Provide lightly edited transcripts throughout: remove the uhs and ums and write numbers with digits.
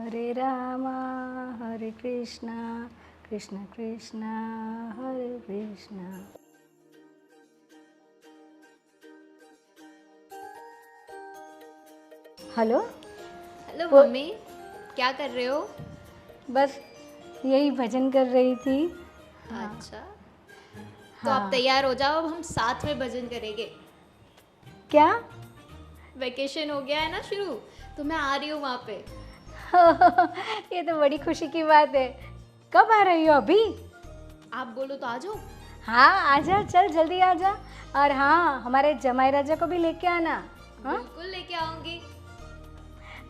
हरे कृष्णा कृष्ण कृष्ण हरे Krishna. Hello. Hello mummy, क्या कर रहे हो? बस यही भजन कर रही थी। अच्छा, तो आप हाँ। तैयार हो जाओ, अब हम साथ में भजन करेंगे। क्या? वेकेशन हो गया है ना शुरू, तो मैं आ रही हूँ वहाँ पे। ये तो बड़ी खुशी की बात है। कब आ रही हो? अभी? आप बोलो तो आ जाओ। हाँ आजा, चल जल्दी आजा। और हाँ, हमारे जमाई राजा को भी लेके आना। हाँ बिल्कुल लेके आऊँगी।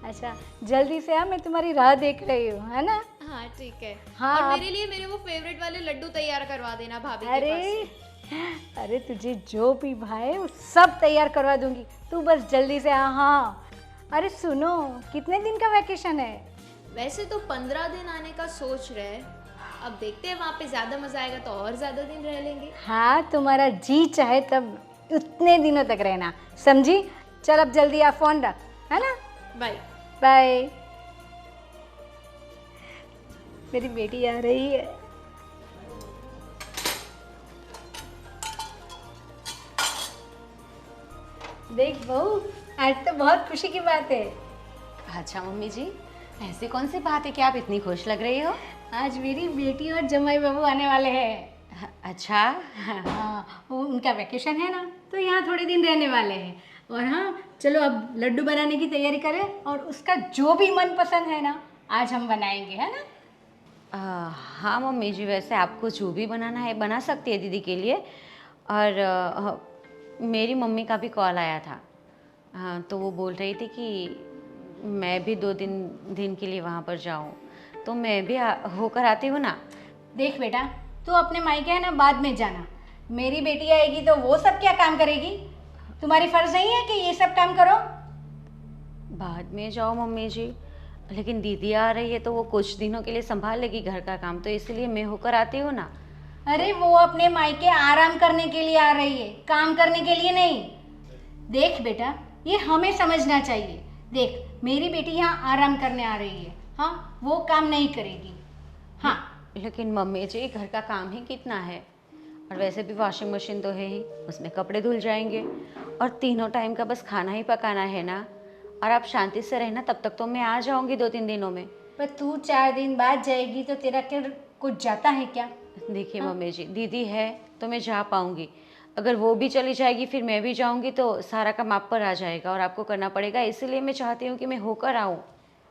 अच्छा, जल्दी से आ, मैं तुम्हारी राह देख रही हूँ, है ना? हाँ ठीक है। हाँ और मेरे लिए मेरे वो फेवरेट वाले लड्डू तैयार करवा देना भाभी के अरे पास से। अरे तुझे जो भी भाए वो सब तैयार करवा दूंगी, तू बस जल्दी से आ। हाँ अरे सुनो, कितने दिन का वैकेशन है? वैसे तो 15 दिन आने का सोच रहे हैं, अब देखते हैं वहाँ पे ज़्यादा मज़ा आएगा तो और ज़्यादा दिन रह लेंगे। हाँ तुम्हारा जी चाहे तब उतने दिनों तक रहना, समझी? चल अब जल्दी आ, फोन रख, है ना? बाय। बाय। मेरी बेटी आ रही है। देख बहू, आज तो बहुत खुशी की बात है। अच्छा मम्मी जी, ऐसी कौन सी बात है कि आप इतनी खुश लग रही हो? आज मेरी बेटी और जमाई बाबू आने वाले हैं। अच्छा। हाँ वो उनका वैकेशन है ना, तो यहाँ थोड़े दिन रहने वाले हैं। और हाँ चलो अब लड्डू बनाने की तैयारी करें, और उसका जो भी मन पसंद है ना आज हम बनाएंगे, है ना? हाँ मम्मी जी, वैसे आपको जो भी बनाना है बना सकती है दीदी के लिए। और मेरी मम्मी का भी कॉल आया था। तो वो बोल रही थी कि मैं भी 2 दिन के लिए वहाँ पर जाऊँ, तो मैं भी होकर आती हूँ ना। देख बेटा, तू अपने मायके है ना बाद में जाना, मेरी बेटी आएगी तो वो सब क्या काम करेगी? तुम्हारी फर्ज नहीं है कि ये सब काम करो? बाद में जाओ मम्मी जी, लेकिन दीदी आ रही है तो वो कुछ दिनों के लिए संभाल लेगी घर का काम, तो इसलिए मैं होकर आती हूँ ना। अरे वो अपने मायके आराम करने के लिए आ रही है, काम करने के लिए नहीं। देख बेटा, ये हमें समझना चाहिए। देख मेरी बेटी यहाँ आराम करने आ रही है, हाँ वो काम नहीं करेगी। हाँ लेकिन मम्मी जी घर का काम ही कितना है, और वैसे भी वॉशिंग मशीन तो है ही, उसमें कपड़े धुल जाएंगे, और तीनों टाइम का बस खाना ही पकाना है ना। और आप शांति से रहना, तब तक तो मैं आ जाऊंगी 2-3 दिनों में। पर तू 4 दिन बाद जाएगी तो तेरा क्या कुछ जाता है क्या? देखिए मम्मी जी, दीदी है तो मैं जा पाऊंगी, अगर वो भी चली जाएगी फिर मैं भी जाऊंगी तो सारा काम आप पर आ जाएगा और आपको करना पड़ेगा, इसीलिए मैं चाहती हूँ कि मैं होकर आऊँ।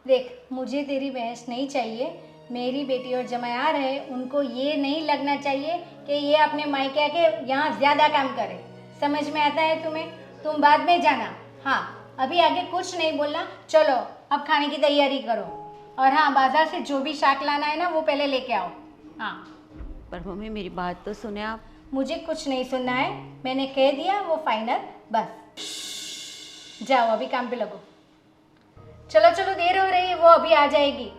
देख मुझे तेरी बहस नहीं चाहिए। मेरी बेटी और जमाई आ रहे, उनको ये नहीं लगना चाहिए कि ये अपने मायके आके यहाँ ज़्यादा काम करे। समझ में आता है तुम्हें? तुम बाद में जाना। हाँ अभी आगे कुछ नहीं बोलना। चलो अब खाने की तैयारी करो, और हाँ बाजार से जो भी शाक लाना है ना वो पहले लेके आओ। हाँ पर मम्मी मेरी बात तो सुने आप। मुझे कुछ नहीं सुनना है, मैंने कह दिया वो फाइनल, बस जाओ अभी काम पे लगो। चलो चलो देर हो रही है, वो अभी आ जाएगी।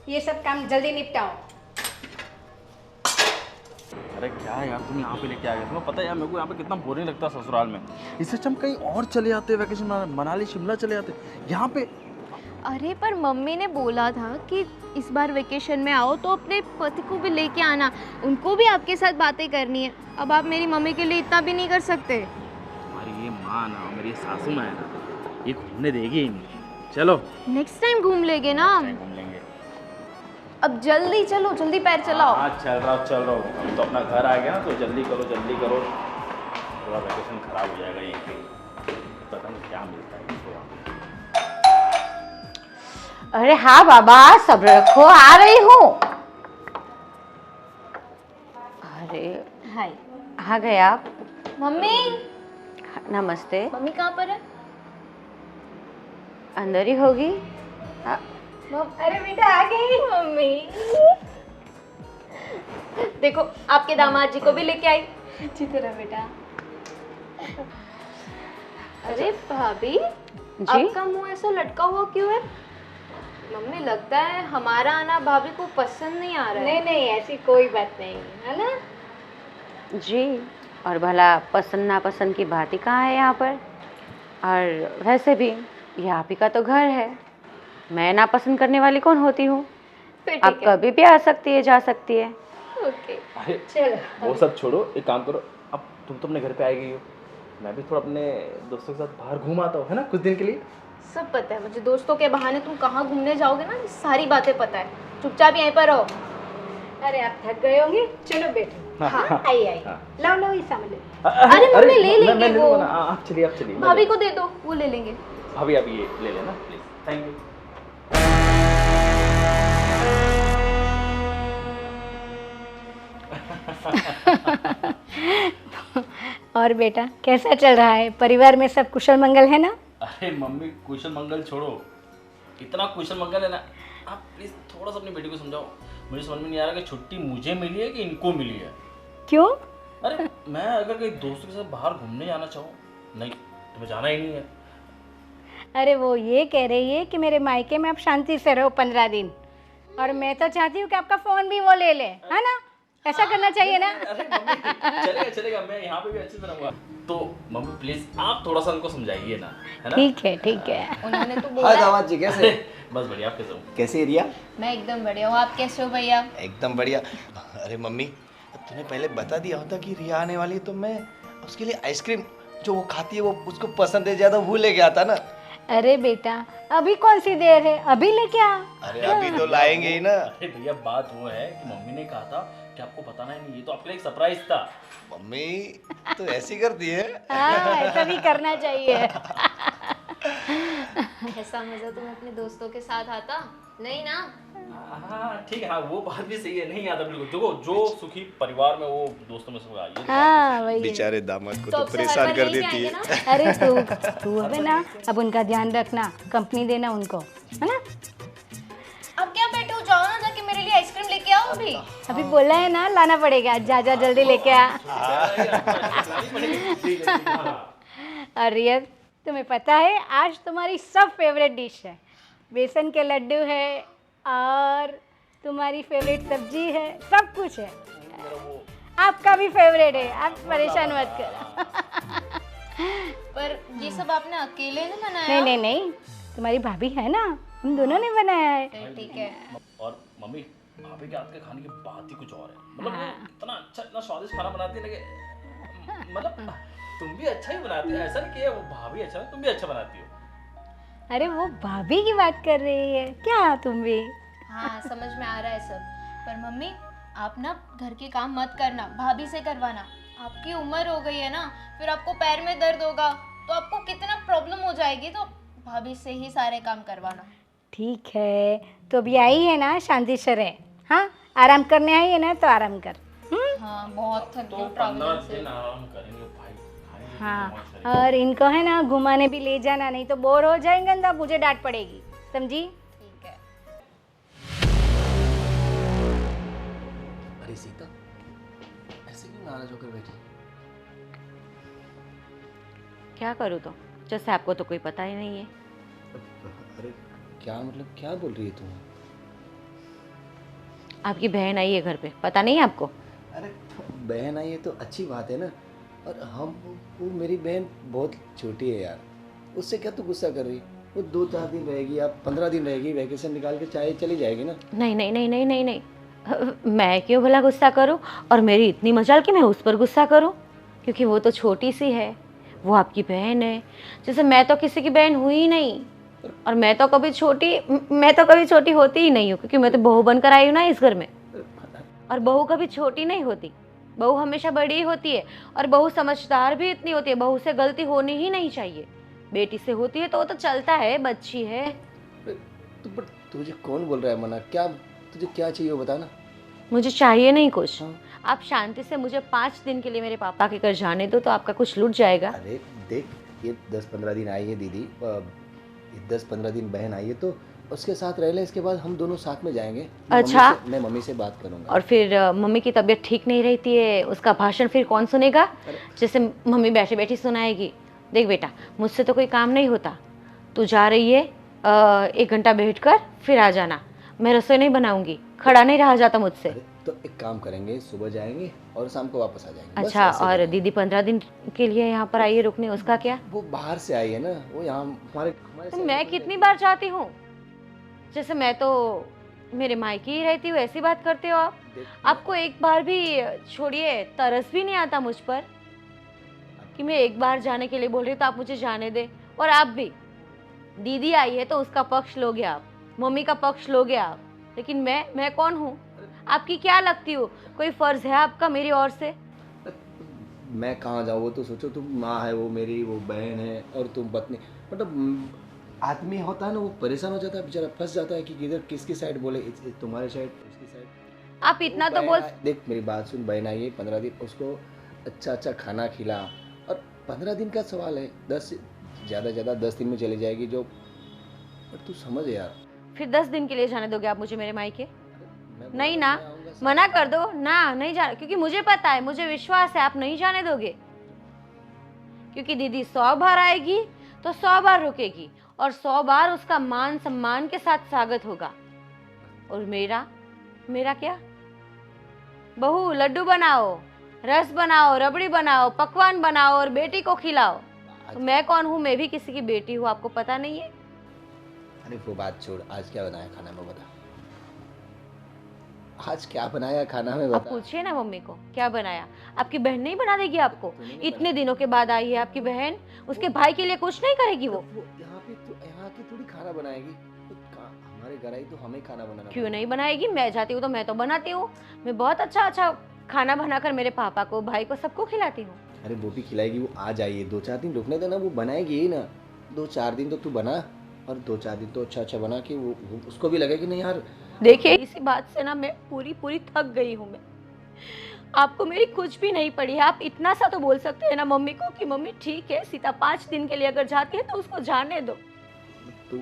ये सब काम जल्दी निपटाओ। अरे क्या यार, तुम यहाँ पे लेके आ गए? तुम्हें पता है यार मेरे को यहाँ पे कितना बोरिंग लगता है ससुराल में। इससे अच्छा हम कहीं और चले जाते, वैकेशन मनाली शिमला चले जाते। यहाँ पे अरे पर मम्मी ने बोला था कि इस बार वेकेशन में आओ तो अपने पति को भी लेके आना, उनको भी आपके साथ बातें करनी है। अब आप मेरी मम्मी के लिए इतना भी नहीं कर सकते। तुम्हारी ये माँ ना, मेरी ये सासू माँ है ना, ये घूमने देगी ही नहीं। चलो नेक्स्ट टाइम घूम लेंगे ना हम। घूम लेंगे। अब जल्दी चलो, जल्दी पैर चलाओ। हाँ चल रहा हूँ। अब तो अपना घर आ गया ना, तो जल्दी करो जल्दी करो, पूरा वैकेशन खराब हो जाएगा यहीं पे। पता नहीं क्या मिलता है इसको वहाँ पे। अरे हाँ बाबा, सब्र रखो, आ रही हूँ। अरे हाय। आ गए आप? मम्मी, नमस्ते। मम्मी कहाँ पर है? अंदर ही होगी। अरे बेटा आ गई मम्मी देखो, आपके दामाद जी को भी लेके आई। अच्छी तरह बेटा। अरे भाभी, जी? आपका मुंह ऐसा लटका हुआ क्यों है? मम्मी लगता है हमारा आना भाभी को पसंद नहीं आ रहा है। नहीं नहीं ऐसी कोई बात नहीं है ना। जी, और भला पसंद नापसंद की बात ही कहाँ है यहाँ पर? और वैसे भी ये आप ही का तो घर है, मैं नापसंद करने वाली कौन होती हूँ। फिर आप ठीक है। कभी भी आ सकती है, जा सकती है। ओके अरे चलो वो सब छोड़ो, एक काम करो, अब तुम तो अपने घर पे आ गई हो, मैं भी थोड़ा अपने दोस्तों के साथ बाहर घूम आता हूँ, है ना, कुछ दिन के लिए। सब पता है मुझे, दोस्तों के बहाने तुम कहाँ घूमने जाओगे ना, ये सारी बातें पता है। चुपचाप यहीं पर रहो। अरे आप थक गए होंगे, चलो बैठो। हाँ आइए आइए, हाँ। लाओ लाओ ये सामान ले। अरे मम्मी ले मैं लेंगे ले वो। लूँगा ना, आप चलिए, आप चलिए, मैं भाभी ले- को दे दो, वो ले लेंगे। भाभी आप ये ले लेना प्लीज, थैंक यू। और बेटा कैसा चल रहा है, परिवार में सब कुशल मंगल है ना? अरे मम्मी कुशल मंगल छोड़ो, इतना कुशल मंगल है ना, आप प्लीज थोड़ा सा अपनी बेटी को समझाओ। मुझे समझ में नहीं आ रहा कि छुट्टी मुझे मिली है कि इनको मिली है। क्यों? अरे मैं अगर कहीं दोस्तों के साथ बाहर घूमने जाना चाहूँ, नहीं तुम्हें जाना ही नहीं है। अरे वो ये कह रही है कि मेरे मायके में आप शांति से रहो 15 दिन, और मैं तो चाहती हूँ कि आपका फ़ोन भी वो ले ले, है ना? ऐसा करना चाहिए ना? अरे मम्मी चलेगा चलेगा, मैं यहाँ पे भी अच्छे से रहूँगा। तो मम्मी प्लीज आप थोड़ा सा उनको समझाइए ना, है ना। ठीक है ठीक है। उन्होंने तो हाँ बोला है। दामाद जी कैसे? बस बढ़िया, आप कैसे हो? कैसे है रिया? मैं एकदम बढ़िया हूँ, आप कैसे हो भैया? एकदम बढ़िया। अरे मम्मी, तूने पहले बता दिया होता कि रिया आने वाली है तो मैं उसके लिए आइसक्रीम जो वो खाती है वो उसको पसंद है ज़्यादा, वो लेके आता ना। अरे बेटा अभी कौन सी देर है, अभी लेके आ। अरे अभी तो लाएंगे ही ना। अरे भैया बात वो है कि मम्मी ने कहा था कि आपको बताना ही नहीं, ये तो आपके लिए एक सरप्राइज था। मम्मी तो ऐसी करती है। हाँ ऐसा भी करना चाहिए। ऐसा मजा तुम अपने दोस्तों के साथ आता नहीं ना? हाँ ठीक है, हाँ वो बात भी सही है, नहीं आता बिल्कुल। देखो जो सुखी परिवार में वो दोस्तों में से होगा, ये तो बात हाँ वही है। बेचारे दामाद को तो तो अब से परेशान हर कर बार यहीं देती पे है। आएंगे ना? अरे तू अब है ना, अब उनका ध्यान रखना, कंपनी देना उनको, है ना? अब क्या बैठे हो, जाओ ना जाके मेरे लिए आइसक्रीम लेके आओ अभी। अभी बोला है ना लाना पड़ेगा, जा जा जल्दी लेके आ। और रिया तुम्हें पता है आज तुम्हारी सब फेवरेट डिश है, बेसन के लड्डू है और तुम्हारी फेवरेट सब्जी है, सब कुछ है। आपका भी फेवरेट है, आप परेशान मत करो। पर ये सब आपने अकेले ने बनाया? नहीं नहीं नहीं, तुम्हारी भाभी है ना, हम दोनों ने बनाया है। फिर ठीक है। और मम्मी भाभी के हाथ के खाने की बात ही कुछ और है, मतलब वो इतना अच्छा इतना स्वादिष्ट खाना बनाती है ना कि मतलब तुम भी अच्छा ही बनाती हो, ऐसा नहीं कि वो भाभी अच्छा है, तुम भी अच्छा बनाती हो। अरे वो भाभी की बात कर रही है क्या तुम भी? हाँ समझ में आ रहा है सब। पर मम्मी आप ना घर के काम मत करना, भाभी से करवाना। आपकी उम्र हो गई है ना, फिर आपको पैर में दर्द होगा तो आपको कितना प्रॉब्लम हो जाएगी, तो भाभी से ही सारे काम करवाना। ठीक है, तो अभी आई है ना, शांति से रहे। हाँ आराम करने आई है ना, तो आराम कर। हाँ बहुत थक तो गई 15 ट्रैवलिंग से। दिन आराम करेंगे भाई, खाएंगे हाँ तो मौज करेंगे। और इनको है ना घुमाने भी ले जाना, नहीं तो बोर हो जाएंगे ना, मुझे डांट पड़ेगी, समझी? ठीक है। अरे सीता ऐसे क्यों नाराज होकर बैठी? क्या करूँ तो, जैसे आपको तो कोई पता ही नहीं है। अरे क्या मतलब क्या बोल रही है तुम? आपकी बहन आई है घर पे, पता नहीं है आपको? अरे बहन आई है तो अच्छी बात है ना, और हम वो मेरी बहन बहुत छोटी है यार, उससे क्या तू गुस्सा कर रही? वो 2-4 दिन रहेगी, आप 15 दिन रहेगी, वैकेशन निकाल के चाहे चली जाएगी ना। नहीं नहीं नहीं नहीं नहीं नहीं, मैं क्यों भला गुस्सा करूं, और मेरी इतनी मजाल कि मैं उस पर गुस्सा करूं, क्योंकि वो तो छोटी सी है, वो आपकी बहन है। जैसे मैं तो किसी की बहन हुई ही नहीं, और मैं तो कभी छोटी होती ही नहीं हूँ, क्योंकि मैं तो बहू बनकर आई हूँ ना इस घर में। और बहू कभी छोटी नहीं होती, बहू हमेशा बड़ी ही होती है, और बहू समझदार भी इतनी होती है। बहू से गलती होनी ही नहीं चाहिए, बेटी से होती है तो वो तो चलता है, बच्ची है। बट तुझे कौन बोल रहा है मना? क्या तुझे क्या चाहिए वो बता ना। मुझे चाहिए नहीं कुछ, आप शांति से मुझे 5 दिन के लिए मेरे पापा के घर जाने दो, तो आपका कुछ लूट जाएगा। अरे देख, ये 10-15 दिन आई है दीदी, 10-15 दिन बहन आई है तो उसके साथ रह ले, इसके बाद हम दोनों साथ में जाएंगे। अच्छा। मैं मम्मी से बात करूंगा। और फिर मम्मी की तबीयत ठीक नहीं रहती है, उसका भाषण फिर कौन सुनेगा? जैसे मम्मी बैठी बैठी सुनाएगी। देख बेटा, मुझसे तो कोई काम नहीं होता, तू जा रही है 1 घंटा बैठ कर फिर आ जाना। मैं रसोई नहीं बनाऊंगी, खड़ा नहीं रहा जाता मुझसे। अरे तो एक काम करेंगे, सुबह जाएंगे और शाम को वापस आ जाएंगे। बस अच्छा, ऐसे और करेंगे। दीदी 15 दिन के लिए यहाँ पर आई है रुकने, उसका क्या? वो बाहर से आई है ना, वो यहाँ हमारे हमारे तो साइड मैं में कितनी बार चाहती हूँ, जैसे मैं तो मेरे मायके ही रहती हूँ, ऐसी बात करते हो आप? देखते हैं। आपको एक बार भी, छोड़िए, तरस भी नहीं आता मुझ पर कि मैं एक बार जाने के लिए बोल रही हूँ तो आप मुझे जाने दे। और आप भी, दीदी आई है तो उसका पक्ष लोगे आप, मम्मी का पक्ष लोगे आप, लेकिन मैं कौन हूँ? आपकी क्या लगती हूँ? कोई फर्ज है आपका मेरी ओर से? मैं कहाँ जाऊँ, वो तो सोचो, तुम माँ है, वो मेरी वो बहन है, और तुम पत्नी। मतलब आदमी होता है ना, वो परेशान हो जाता है बेचारा, फंस जाता है कि किधर किसकी साइड बोले, तुम्हारे साइड उसकी साइड। आप इतना तो बोल। देख मेरी बात सुन, बहन आई है 15 दिन, उसको अच्छा अच्छा खाना खिला। और 15 दिन का सवाल है, 10 ज़्यादा 10 दिन में चली जाएगी जो। पर तू समझ यार। फिर 10 दिन के लिए जाने दोगे आप मुझे मेरे मायके? मैं बोल नहीं रहा ना, हूँ, मैं आऊँगा साथ मना में। कर दो ना, नहीं जाना, क्योंकि मुझे पता है, मुझे विश्वास है आप नहीं जाने दोगे। क्योंकि दीदी 100 बार आएगी तो 100 बार रुकेगी, और 100 बार उसका मान सम्मान के साथ स्वागत होगा। और मेरा क्या? बहू, लड्डू बनाओ, रस बनाओ, रबड़ी बनाओ, पकवान बनाओ और बेटी को खिलाओ। तो मैं कौन हूँ? मैं भी किसी की बेटी हूँ, आपको पता नहीं है? अरे वो बात छोड़, आज क्या बनाया खाना में बता। आज क्या बनाया खाना में आप बता। पूछिए ना मम्मी को क्या बनाया। आपकी बहन नहीं बना देगी आपको? तूने नहीं इतने दिनों के बाद आई है आपकी बहन, उसके भाई के लिए कुछ नहीं करेगी वो? वो यहाँ की थोड़ी खाना बनाएगी। तो हमारे घर आई तो हमें खाना बनाना क्यों पड़ेगा। नहीं बनाएगी? मैं जाती हूँ तो मैं तो बनाती हूँ। मैं बहुत अच्छा अच्छा खाना बनाकर मेरे पापा को, भाई को, सबको खिलाती हूँ। अरे वो भी खिलाएगी, वो आ जाइए, 2-4 दिन रुकने देना, वो बनाएगी ही ना। 2-4 दिन तो तू बना, और 2-4 दिन तो अच्छा बना कि वो उसको भी लगे कि नहीं यार। देखिए, इसी बात से ना मैं पूरी थक गई हूँ। मैं, आपको मेरी कुछ भी नहीं पड़ी है। आप इतना सा तो बोल सकते हैं ना मम्मी को कि मम्मी ठीक है, सीता 5 दिन के लिए अगर जाती है तो उसको जाने दो। तू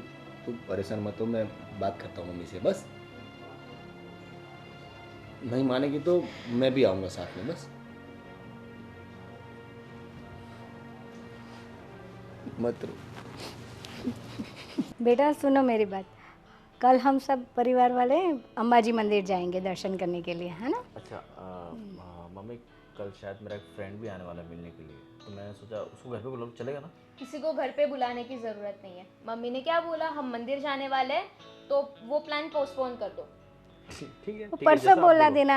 तू परेशान मत हो, मैं बात करता हूँ मम्मी से बस। नहीं मानेगी तो मैं भी आऊँगा साथ में, बस मत रो। बेटा सुनो मेरी बात, कल हम सब परिवार वाले अंबाजी मंदिर जाएंगे दर्शन करने के लिए, है ना? अच्छा मम्मी, कल शायद मेरा एक फ्रेंड भी आने वाला है मिलने के लिए, तो मैंने सोचा उसको घर पे बुला, चलेगा ना? किसी को घर पे बुलाने की ज़रूरत नहीं है। मम्मी ने क्या बोला, हम मंदिर जाने वाले हैं, तो वो प्लान पोस्टपोन कर दो। ठीक है, वो परसों बोला देना,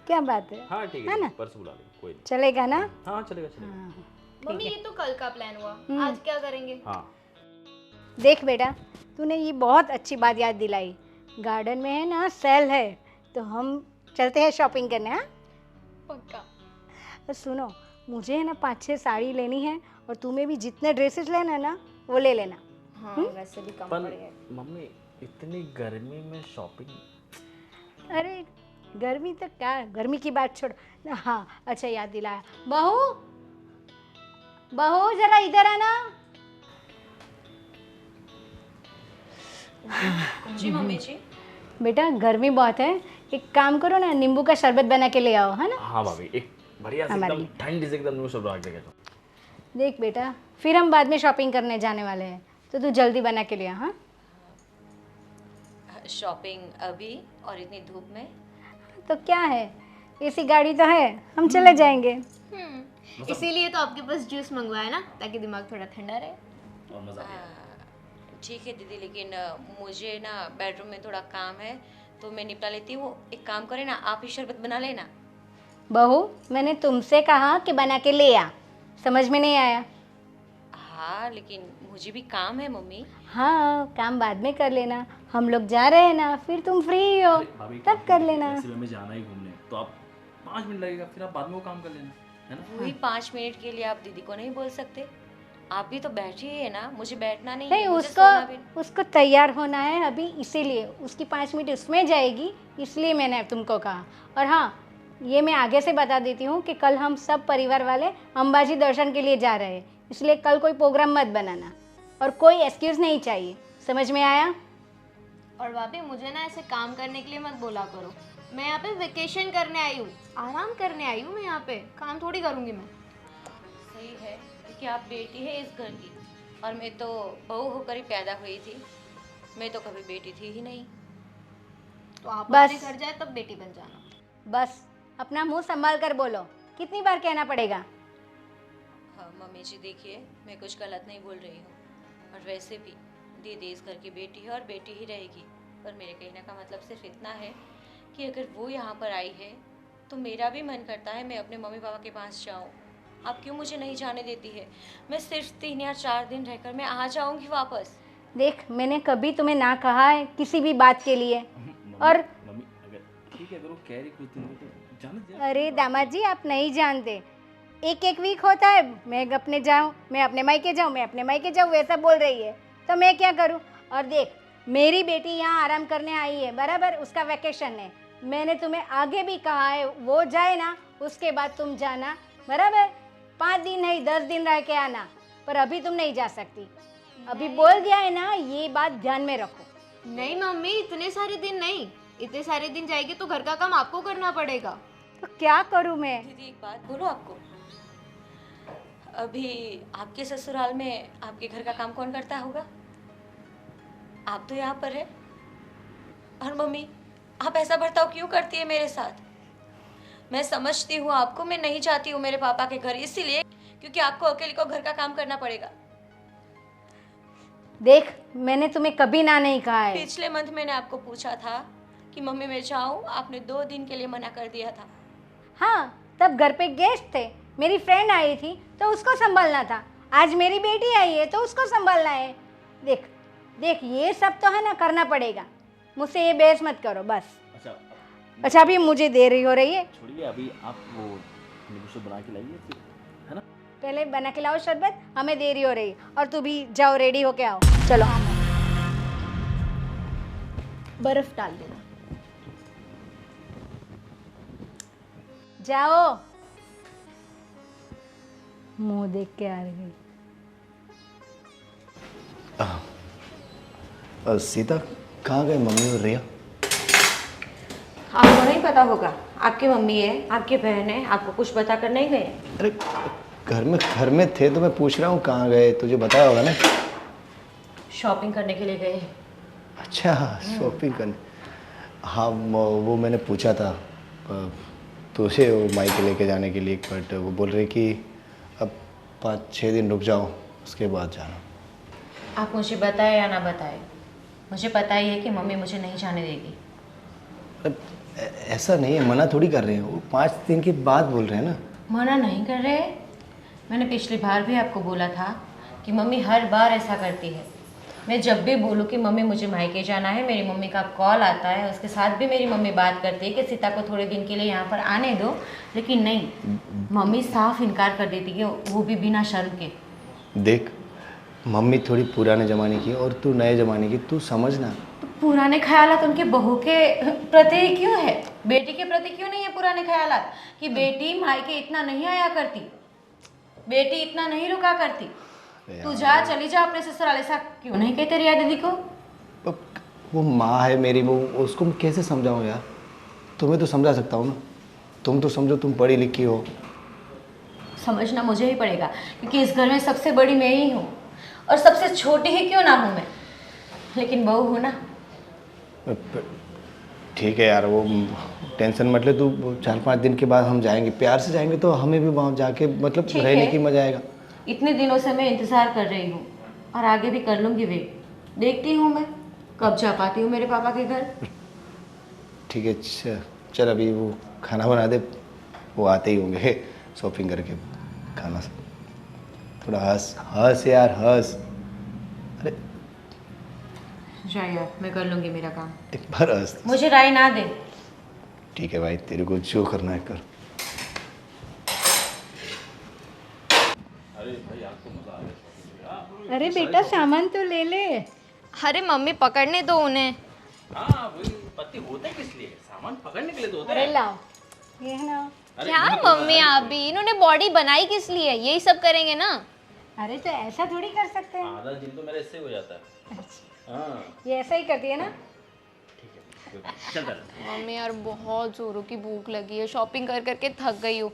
क्या बात है? हाँ ठीक है है ना? परसों बुला लेंगे, कोई नहीं। चलेगा ना? हाँ चलेगा चलेगा। हाँ, मम्मी ये तो कल का प्लान हुआ, आज क्या करेंगे? हाँ देख बेटा, तूने ये बहुत अच्छी बात याद दिलाई। गार्डन में है ना सेल है, तो हम चलते हैं शॉपिंग करने। हाँ, पक्का। तो सुनो, मुझे है ना 5-6 साड़ी लेनी है, और तुम्हें भी जितने ड्रेसेस लेना है ना वो ले लेना। हाँ वैसे भी कम पर पड़ गए। मम्मी, इतनी गर्मी में शॉपिंग? अरे गर्मी तक क्या, गर्मी की बात छोड़। हाँ अच्छा याद दिलाया। बहू, बहू जरा इधर आना। जी मम्मी जी। बेटा गर्मी बहुत है, एक काम करो ना, नींबू का शरबत बना के ले आओ, है ना? हाँ भाभी, एक बढ़िया से हमारे एकदम लिए। ठंडी से एकदम नींबू शरबत रख देगा तो। देख बेटा, फिर हम बाद में शॉपिंग करने जाने वाले हैं, तो तू जल्दी बना के लिया। हाँ शॉपिंग अभी और इतनी धूप में? तो क्या है, एसी गाड़ी तो है, हम चले जाएंगे। इसीलिए तो आपके पास जूस मंगवाया ना, ताकि दिमाग थोड़ा ठंडा रहे। और मजा भी आए। ठीक है दीदी, लेकिन मुझे ना बेडरूम में थोड़ा काम है, तो मैं निपटा लेती हूँ। एक काम करें ना, आप ही शरबत बना लेना। बहू, मैंने तुमसे कहा कि बना के ले आ, समझ में नहीं आया? हाँ लेकिन मुझे भी काम है मम्मी। हाँ काम बाद में कर लेना, हम लोग जा रहे हैं ना, फिर तुम फ्री हो अरे भाभी, तब कर लेना। वैसे भी हमें जाना ही घूमने, तो आप 5 मिनट लगेगा, फिर आप बाद में वो काम कर लेना, है ना? वही 5 मिनट के लिए आप दीदी को नहीं बोल सकते? आप भी तो बैठी है ना, मुझे बैठना नहीं नहीं, है, मुझे सोना भी। उसको तैयार होना है अभी, इसीलिए उसकी 5 मिनट उसमें जाएगी, इसलिए मैंने तुमको कहा। और हाँ, ये मैं आगे से बता देती हूँ कि कल हम सब परिवार वाले अंबाजी दर्शन के लिए जा रहे हैं, इसलिए कल कोई प्रोग्राम मत बनाना, और कोई एक्सक्यूज़ नहीं चाहिए, समझ में आया? और भाभी मुझे ना ऐसे काम करने के लिए मत बोला करो। मैं यहाँ पे वेकेशन करने आई हूँ, आराम करने आई हूँ मैं यहाँ पे, काम थोड़ी करूँगी मैं। सही है, क्योंकि आप बेटी है इस घर की, और मैं तो बहू होकर ही पैदा हुई थी, मैं तो कभी बेटी थी ही नहीं। तो आप बस। अपने घर जाए तब बेटी बन जाना। बस अपना मुंह संभाल कर बोलो, कितनी बार कहना पड़ेगा? हाँ मम्मी जी देखिए, मैं कुछ गलत नहीं बोल रही हूँ, और वैसे भी दीदी इस घर की बेटी है और बेटी ही रहेगी। पर मेरे कहने का मतलब सिर्फ इतना है कि अगर वो यहाँ पर आई है तो मेरा भी मन करता है मैं अपने मम्मी पापा के पास जाऊँ। आप क्यों मुझे नहीं जाने देती है? मैं सिर्फ 3 या 4 दिन रहकर मैं आ जाऊँगी वापस। देख, मैंने कभी तुम्हें ना कहा है किसी भी बात के लिए। और मम्मी अगर ठीक है, अगर वो कह रही खुद तो जाने दे। अरे दामाद जी, आप नहीं जानते, एक एक वीक होता है, मैं अपने जाऊँ, मैं अपने मायके जाऊँ, मैं अपने मायके जाऊँ, वैसा बोल रही है तो मैं क्या करूँ? और देख, मेरी बेटी यहाँ आराम करने आई है, बराबर, उसका वैकेशन है। मैंने तुम्हें आगे भी कहा है वो जाए ना, उसके बाद तुम जाना, बराबर। 5 दिन नहीं 10 दिन रह के आना, पर अभी तुम नहीं जा सकती। अभी बोल दिया है ना, ये बात ध्यान में रखो। नहीं मम्मी, इतने सारे दिन नहीं, इतने सारे दिन जाएगी तो घर का काम आपको करना पड़ेगा। तो क्या करूँ मैं? दीदी एक बात बोलो आपको, अभी आपके ससुराल में आपके घर का काम कौन करता होगा? आप तो यहाँ पर है। और मम्मी, आप ऐसा बर्ताव क्यों करती है मेरे साथ? मैं समझती हूँ आपको, मैं नहीं चाहती हूँ मेरे पापा के घर, इसीलिए क्योंकि आपको अकेले को घर का काम करना पड़ेगा। देख, मैंने तुम्हें कभी ना नहीं कहा है। पिछले मंथ मैंने आपको पूछा था कि मम्मी मैं जाऊँ, आपने 2 दिन के लिए मना कर दिया था। हाँ, तब घर पे गेस्ट थे, मेरी फ्रेंड आई थी तो उसको संभालना था। आज मेरी बेटी आई है तो उसको संभालना है। देख देख, ये सब तो है ना, करना पड़ेगा। मुझसे ये बहस मत करो बस। अच्छा, अभी मुझे देर हो रही है, छोड़िए, अभी आप वो नींबू से बना के लाइए फिर, है ना? पहले बना के लाओ शरबत, हमें देरी हो रही है। और तू भी जाओ, रेडी होके आओ, चलो। बर्फ डाल देना। जाओ, मुंह देख के आ रही। सीता, कहाँ गए मम्मी और रिया? आपको नहीं पता होगा, आपकी मम्मी है, आपकी बहन है, आपको कुछ बता कर नहीं गए? अरे घर में थे तो मैं पूछ रहा हूँ कहाँ गए, तुझे बताया होगा ना। शॉपिंग करने के लिए गए। अच्छा, शॉपिंग करने। हाँ, वो मैंने पूछा था तो उसे वो माइक लेके जाने के लिए, बट वो बोल रहे कि अब 5-6 दिन रुक जाओ, उसके बाद जाना। आप मुझे बताए या ना बताए, मुझे पता ही है कि मम्मी मुझे नहीं जाने देगी। ऐसा नहीं है, मना थोड़ी कर रहे हैं, वो 5 दिन के बाद बोल रहे हैं ना। मना नहीं कर रहे। मैंने पिछली बार भी आपको बोला था कि मम्मी हर बार ऐसा करती है। मैं जब भी बोलूँ कि मम्मी मुझे मायके जाना है, मेरी मम्मी का कॉल आता है, उसके साथ भी मेरी मम्मी बात करती है कि सीता को थोड़े दिन के लिए यहाँ पर आने दो, लेकिन नहीं, मम्मी साफ इनकार कर देती है, वो भी बिना शर्म के। देख, मम्मी थोड़ी पुराने ज़माने की और तू नए ज़माने की, तू समझना। तो पुराने ख्यालात उनके बहू के प्रति क्यों है, बेटी के प्रति क्यों नहीं है पुराने ख्यालात? कि बेटी मायके इतना नहीं आया करती, बेटी इतना नहीं रुका करती। तू जा, चली जा अपने ससुराल। ऐसा क्यों नहीं कहते रिया दीदी को? वो माँ है मेरी, वो उसको मैं कैसे समझाऊँ यार? तुम्हें तो समझा सकता हूँ ना, तुम तो समझो, तुम पढ़ी लिखी हो। समझना मुझे ही पड़ेगा, क्योंकि इस घर में सबसे बड़ी मैं ही हूँ, और सबसे छोटी ही क्यों ना हूँ मैं, लेकिन बहू हूँ ना। ठीक है यार, वो टेंशन मत ले तू। 4-5 दिन के बाद हम जाएंगे, प्यार से जाएंगे, तो हमें भी वहाँ जाके मतलब ठीक रहने है। की मजा आएगा। इतने दिनों से मैं इंतज़ार कर रही हूँ, और आगे भी कर लूँगी वेट। देखती हूँ मैं कब जा पाती हूँ मेरे पापा के घर। ठीक है, चल अभी वो खाना बना दे, वो आते ही होंगे शॉपिंग करके। खाना थोड़ा हंस यार, हंस। अरे जा यार, मैं कर लूँगी मेरा काम। एक बार हंस। मुझे राय ना दे। ठीक है भाई, तेरे को जो करना है कर। अरे भाई, आपको मजा आ गया। अरे बेटा, सामान तो ले ले। अरे मम्मी, पकड़ने दो उन्हें। हाँ, वही पति होते किस लिए? सामान पकड़ने के लिए तो होते अरे हैं। लाओ, ये है ना। अरे क्या इन्हें तो मम्मी, आप भी, इन्होंने बॉडी बनाई किस लिए? यही सब करेंगे ना। अरे तो ऐसा थोड़ी कर सकते हैं। आधा जिम तो मेरा इससे हो जाता है। हाँ, ये ऐसा ही करती है ना। ठीक है, चलता रहे। मम्मी यार, बहुत जोरों की भूख लगी है, शॉपिंग कर करके थक गई हूँ।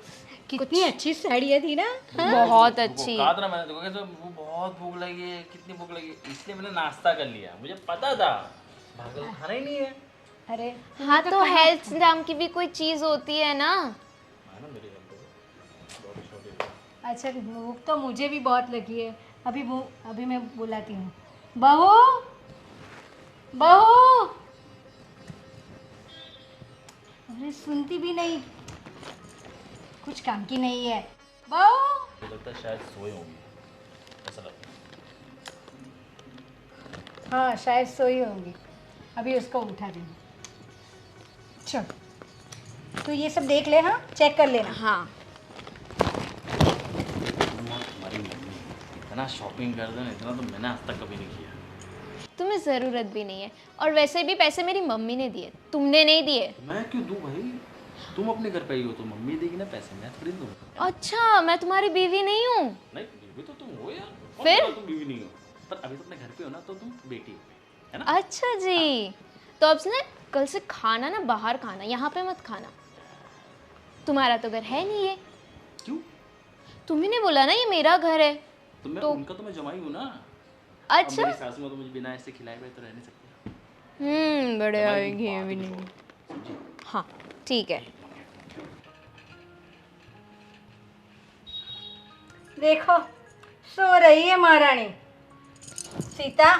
कितनी अच्छी साड़ियाँ थी ना। बहुत अच्छी। कहा था ना मैंने, देखो कैसे वो बहुत भूख लगी है, कितनी भूख लगी है, इसलिए मैंने नाश्ता कर लिया। मुझे पता था भागल खाना ही नहीं है, अरे हाँ तो हेल्थ नाम की भी कोई चीज होती है ना। अच्छा भूख तो मुझे भी बहुत लगी है। अभी मैं बुलाती हूँ। बहू, बहू। अरे सुनती भी नहीं, कुछ काम की नहीं है। बहू। मुझे लगता है शायद सोए होंगे, ऐसा लगता है। हाँ शायद सोई होंगी, अभी उसको उठा देंगे। चल तो ये सब देख ले, हाँ चेक कर लेना। हाँ हमारी मम्मी इतना शॉपिंग कर देना, इतना तो मैंने आज तक कभी नहीं किया। तुम्हें ज़रूरत भी नहीं है, और वैसे भी पैसे मेरी मम्मी ने दिए, तुमने नहीं दिए। मैं क्यों दूं भाई? तुम अपने घर पे ही हो तो मम्मी देगी ना पैसे, मैं थोड़ी दूंगा। अच्छा मैं तुम्हारी बीवी नहीं हूँ। नहीं बीवी तो तुम हो यार। कौन फिर? बोला तुम बीवी नहीं हो? पर अभी तो अपने घर पे हो ना, तो तुम बेटी हो, है ना? अच्छा जी, तो अब से कल से खाना ना बाहर खाना, यहाँ पे मत खाना। तुम्हारा तो घर है नहीं ये। क्यों? तुम्ही ने बोला ना ये मेरा घर है। तो मैं तो- उनका तो मैं जमाई हूँ ना। अब अच्छा मेरी सास में तो मुझे बिना ऐसे खिलाए हुए तो रह नहीं सकती। बड़े जमाई आएंगे बात भी ही नहीं। बहुत, समझी? हाँ ठीक है। देखो सो रही है महारानी। सीता,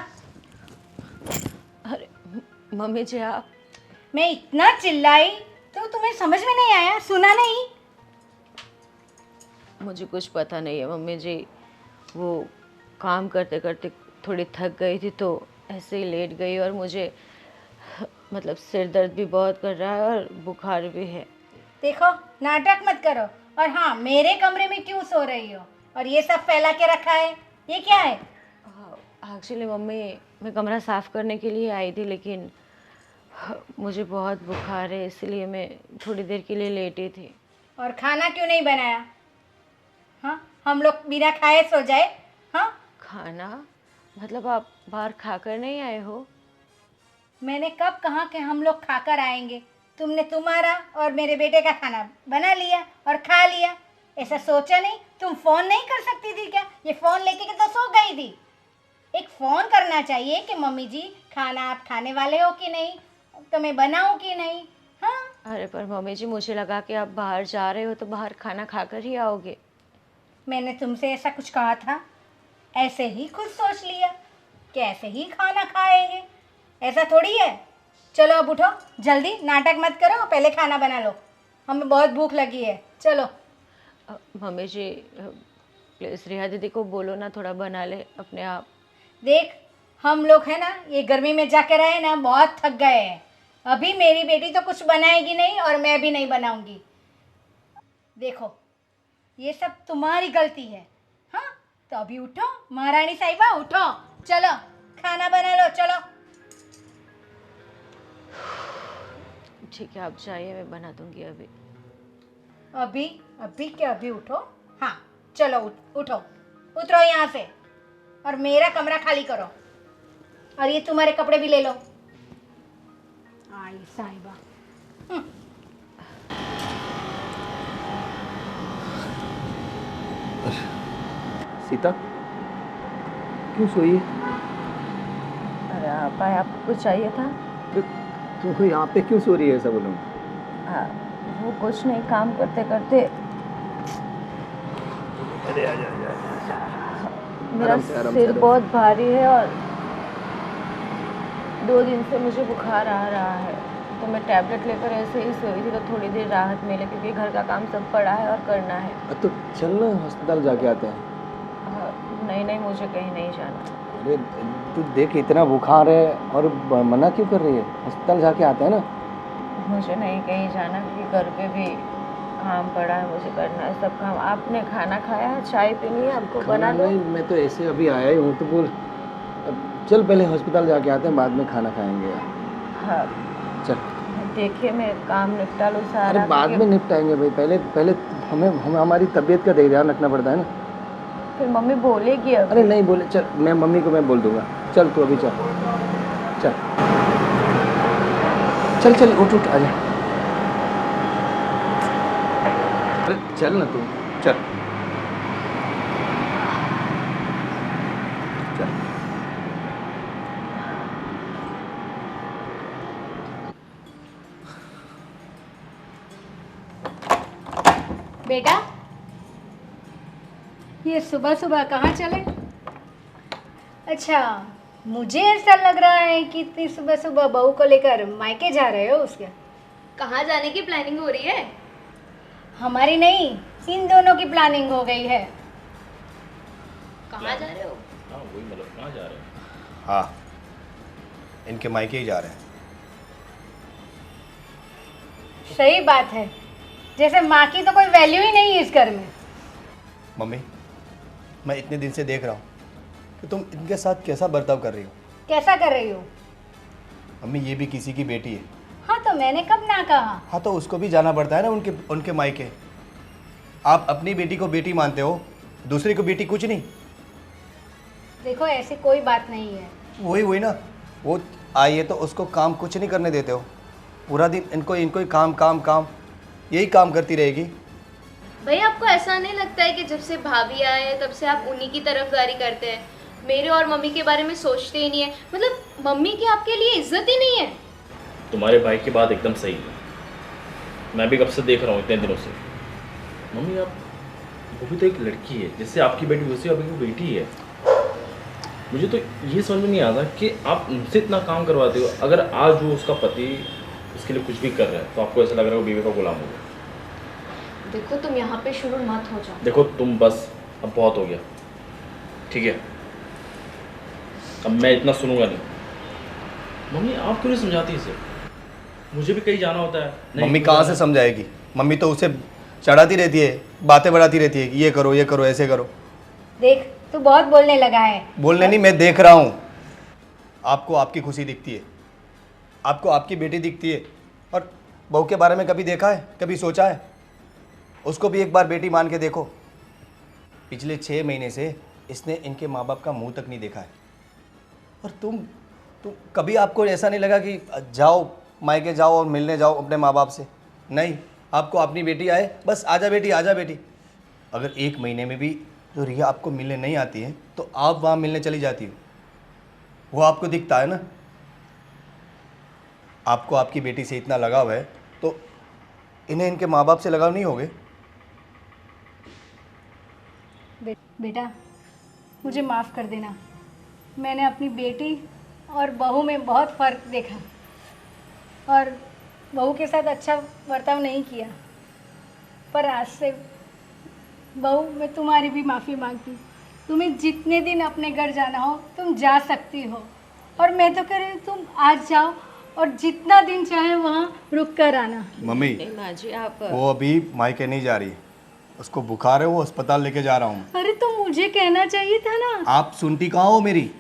अरे मम्मी जी आप, मैं इतना चिल्लाई तो तुम्हें समझ में नहीं आया, सुना नहीं? मुझे कुछ पता नहीं है मम्मी जी, वो काम करते करते थोड़ी थक गई थी तो ऐसे ही लेट गई, और मुझे मतलब सिर दर्द भी बहुत कर रहा है और बुखार भी है। देखो नाटक मत करो। और हाँ, मेरे कमरे में क्यों सो रही हो और ये सब फैला के रखा है, ये क्या है? एक्चुअली मम्मी मैं कमरा साफ़ करने के लिए आई थी, लेकिन मुझे बहुत बुखार है इसलिए मैं थोड़ी देर के लिए लेटी थी। और खाना क्यों नहीं बनाया? हाँ, हम लोग बिना खाए सो जाए? हाँ, खाना मतलब आप बाहर खाकर नहीं आए हो? मैंने कब कहा कि हम लोग खाकर आएंगे? तुमने तुम्हारा और मेरे बेटे का खाना बना लिया और खा लिया, ऐसा सोचा नहीं? तुम फ़ोन नहीं कर सकती थी क्या? ये फ़ोन लेके के तो सो गई थी। एक फ़ोन करना चाहिए कि मम्मी जी खाना आप खाने वाले हो कि नहीं, तो मैं बनाऊँ कि नहीं। हाँ, अरे पर मम्मी जी मुझे लगा कि आप बाहर जा रहे हो तो बाहर खाना खाकर ही आओगे। मैंने तुमसे ऐसा कुछ कहा था? ऐसे ही खुद सोच लिया कि ऐसे ही खाना खाएंगे, ऐसा थोड़ी है। चलो अब उठो, जल्दी नाटक मत करो, पहले खाना बना लो, हमें बहुत भूख लगी है। चलो। मम्मी जी प्लीज़ रिया दीदी को बोलो ना थोड़ा बना ले अपने आप। देख, हम लोग है ना ये गर्मी में जाके रहे ना, बहुत थक गए हैं। अभी मेरी बेटी तो कुछ बनाएगी नहीं और मैं भी नहीं बनाऊंगी। देखो ये सब तुम्हारी गलती है। हाँ तो अभी उठो महारानी साहिबा, उठो, चलो खाना बना लो, चलो। ठीक है आप जाइए, मैं बना दूंगी अभी। अभी अभी क्या अभी? उठो, हाँ चलो उठो, उतरो यहाँ से और मेरा कमरा खाली करो, और ये तुम्हारे कपड़े भी ले लो। आई साहिबा। सीता क्यों सोई है? अरे आप आए, आपको कुछ चाहिए था? तो तुम यहाँ पे क्यों सो रही है? ऐसा बोलो। वो कुछ नहीं, काम करते करते अरे आजा। मेरा आराम से, सिर आराम। बहुत भारी है और 2 दिन से मुझे बुखार आ रहा है, तो मैं टैबलेट लेकर ऐसे ही सोई थी तो थोड़ी देर राहत मिले, क्योंकि घर का काम सब पड़ा है और करना है। तो चल ना अस्पताल जाके आते हैं। नहीं मुझे कहीं नहीं जाना। अरे तू देख इतना बुखार है और मना क्यों कर रही है? अस्पताल जाके आते हैं ना। मुझे नहीं कहीं जाना, क्योंकि घर पे भी काम पड़ा है, मुझे करना है सब काम। आपने खाना खाया है, चाय पीनी है आपको? बना दो। नहीं, मैं तो ऐसे अभी आया ही हूँ, तो बोल अब चल पहले अस्पताल जाके आते हैं, बाद में खाना खाएंगे। हाँ चल। देखिए मैं काम निपटा लूँ सारा। अरे बाद में निपटाएंगे भाई, पहले हमें हमारी तबीयत का ध्यान रखना पड़ता है ना। फिर मम्मी बोलेगी अब। अरे नहीं बोले, चल मैं मम्मी को मैं बोल दूंगा। चल तू अभी चल चल चल चल उठ आजा। अरे चल ना तू, चल चल। बेटा, ये सुबह सुबह कहाँ चले? अच्छा, मुझे ऐसा लग रहा है कि इतनी सुबह सुबह बहू को लेकर मायके जा रहे हो उसके। कहाँ जाने की प्लानिंग हो रही है? हमारी नहीं, इन दोनों की प्लानिंग हो गई है। कहाँ जा रहे हो? हाँ वही मतलब कहाँ जा रहे हैं? हाँ, इनके मायके ही जा रहे हैं। सही बात है, जैसे माँ की तो कोई वैल्यू ही नहीं है इस घर में। मम्मी, मैं इतने दिन से देख रहा हूँ कि तुम इनके साथ कैसा बर्ताव कर रही हो। कैसा कर रही हो? मम्मी, ये भी किसी की बेटी है। हाँ तो मैंने कब ना कहा। हाँ, तो उसको भी जाना पड़ता है ना उनके मायके। आप अपनी बेटी को बेटी मानते हो, दूसरी को बेटी कुछ नहीं। देखो ऐसी कोई बात नहीं है। वही ना, वो आई है तो उसको काम कुछ नहीं करने देते हो। पूरा दिन इनको ही काम काम काम, यही काम करती रहेगी। भाई आपको ऐसा नहीं लगता है कि जब से भाभी आए हैं तब से आप उन्हीं की तरफदारी करते हैं, मेरे और मम्मी के बारे में सोचते ही नहीं है? मतलब मम्मी की आपके लिए इज्जत ही नहीं है। तुम्हारे भाई की बात एकदम सही है, मैं भी कब से देख रहा हूँ इतने दिनों से। मम्मी आप, वो भी तो एक लड़की है, जैसे आपकी बेटी वैसे आपकी वो बेटी है। मुझे तो ये समझ में नहीं आता कि आप उनसे इतना काम करवाते हो। अगर आज वो उसका पति उसके लिए कुछ भी कर रहा है तो आपको ऐसा लग रहा है वो बीवी का गुलाम हो गया। देखो तुम यहाँ पे शुरू मत हो जाओ। देखो तुम बस, अब बहुत हो गया, ठीक है? अब मैं इतना सुनूंगा नहीं। मम्मी आप क्यों नहीं समझाती इसे? मुझे भी कहीं जाना होता है। मम्मी कहाँ से समझाएगी? मम्मी तो उसे चढ़ाती रहती है, बातें बढ़ाती रहती है कि ये करो ऐसे करो। देख तू बहुत बोलने लगा है। बोलने नहीं, मैं देख रहा हूँ। आपको आपकी खुशी दिखती है, आपको आपकी बेटी दिखती है, और बहू के बारे में कभी देखा है, कभी सोचा है? उसको भी एक बार बेटी मान के देखो। पिछले 6 महीने से इसने इनके माँ बाप का मुंह तक नहीं देखा है। और तुम कभी आपको ऐसा नहीं लगा कि जाओ मायके जाओ और मिलने जाओ अपने माँ बाप से? नहीं, आपको अपनी बेटी आए बस आजा बेटी। अगर 1 महीने में भी जो रिया आपको मिलने नहीं आती है तो आप वहाँ मिलने चली जाती हो, वो आपको दिखता है ना। आपको आपकी बेटी से इतना लगाव है तो इन्हें इनके माँ बाप से लगाव नहीं होगे? बेटा मुझे माफ़ कर देना, मैंने अपनी बेटी और बहू में बहुत फ़र्क देखा और बहू के साथ अच्छा बर्ताव नहीं किया। पर आज से बहू, मैं तुम्हारी भी माफ़ी मांगती हूँ। तुम्हें जितने दिन अपने घर जाना हो तुम जा सकती हो, और मैं तो कह रही हूँ तुम आज जाओ और जितना दिन चाहे वहाँ रुक कर आना। मम्मी, माँ जी आप वो अभी मायके नहीं जा रही, उसको बुखार है, वो अस्पताल लेके जा रहा हूँ। अरे तो मुझे कहना चाहिए था ना। आप सुनती कहाँ हो मेरी?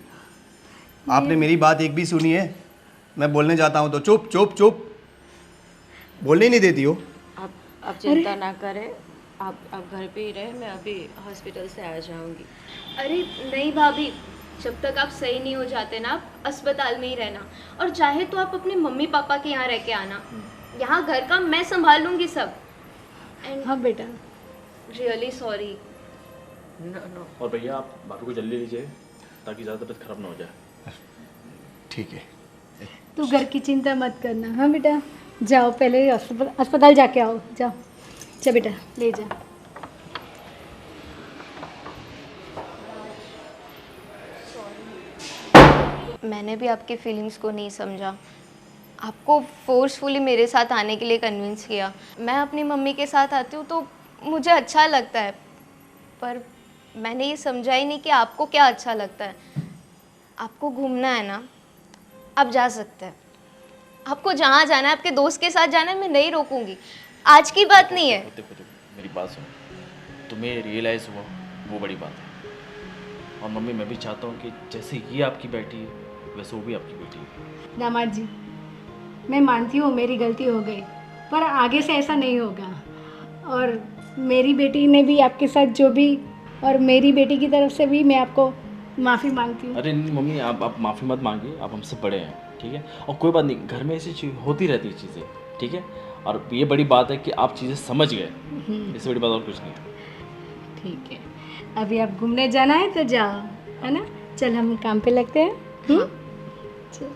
आपने मेरी बात एक भी सुनी है? मैं बोलने जाता हूँ तो चुप चुप चुप, बोलने नहीं देती हो। आप चिंता ना करें, आप घर पे ही रहे, मैं अभी हॉस्पिटल से आ जाऊंगी। अरे नहीं भाभी, जब तक आप सही नहीं हो जाते ना आप अस्पताल में ही रहना, और चाहे तो आप अपने मम्मी पापा के यहाँ रह के आना। यहाँ घर का मैं संभाल लूँगी सब। एंड हाँ बेटा। Really sorry. नो और भैया आप भाभी को जल्दी लीजिए ताकि ज़्यादा तबीयत खराब ना हो जाए। ठीक है। तू घर की चिंता मत करना। हाँ बेटा, जाओ पहले अस्पताल जाके आओ, जाओ। चल बेटा ले जा। मैंने भी आपकी फीलिंग्स को नहीं समझा, आपको फोर्सफुली मेरे साथ आने के लिए कन्विंस किया। मैं अपनी मम्मी के साथ आती हूँ तो मुझे अच्छा लगता है, पर मैंने ये समझा ही नहीं कि आपको क्या अच्छा लगता है। आपको घूमना है ना, आप जा सकते हैं। आपको जहाँ जाना है, आपके दोस्त के साथ जाना है, मैं नहीं रोकूंगी। आज की बात नहीं है। देखो मेरी बात सुनो, तुम्हें रियलाइज़ हुआ वो बड़ी बात है। और मम्मी मैं भी चाहता हूँ कि जैसे ये आपकी बेटी है वैसे वो भी आपकी बेटी है। दामाद जी, मैं मानती हूँ मेरी गलती हो गई, पर आगे से ऐसा नहीं होगा। और मेरी बेटी ने भी आपके साथ जो भी, और मेरी बेटी की तरफ से भी मैं आपको माफ़ी मांगती हूँ। अरे नहीं मम्मी, आप माफ़ी मत मांगिए, आप हमसे बड़े हैं, ठीक है? और कोई बात नहीं, घर में ऐसी चीज़ होती रहती है चीज़ें, ठीक है? और ये बड़ी बात है कि आप चीज़ें समझ गए, इससे बड़ी बात और कुछ नहीं है। ठीक है, अभी आप घूमने जाना है तो जाओ, है ना? चल हम काम पे लगते हैं। चल।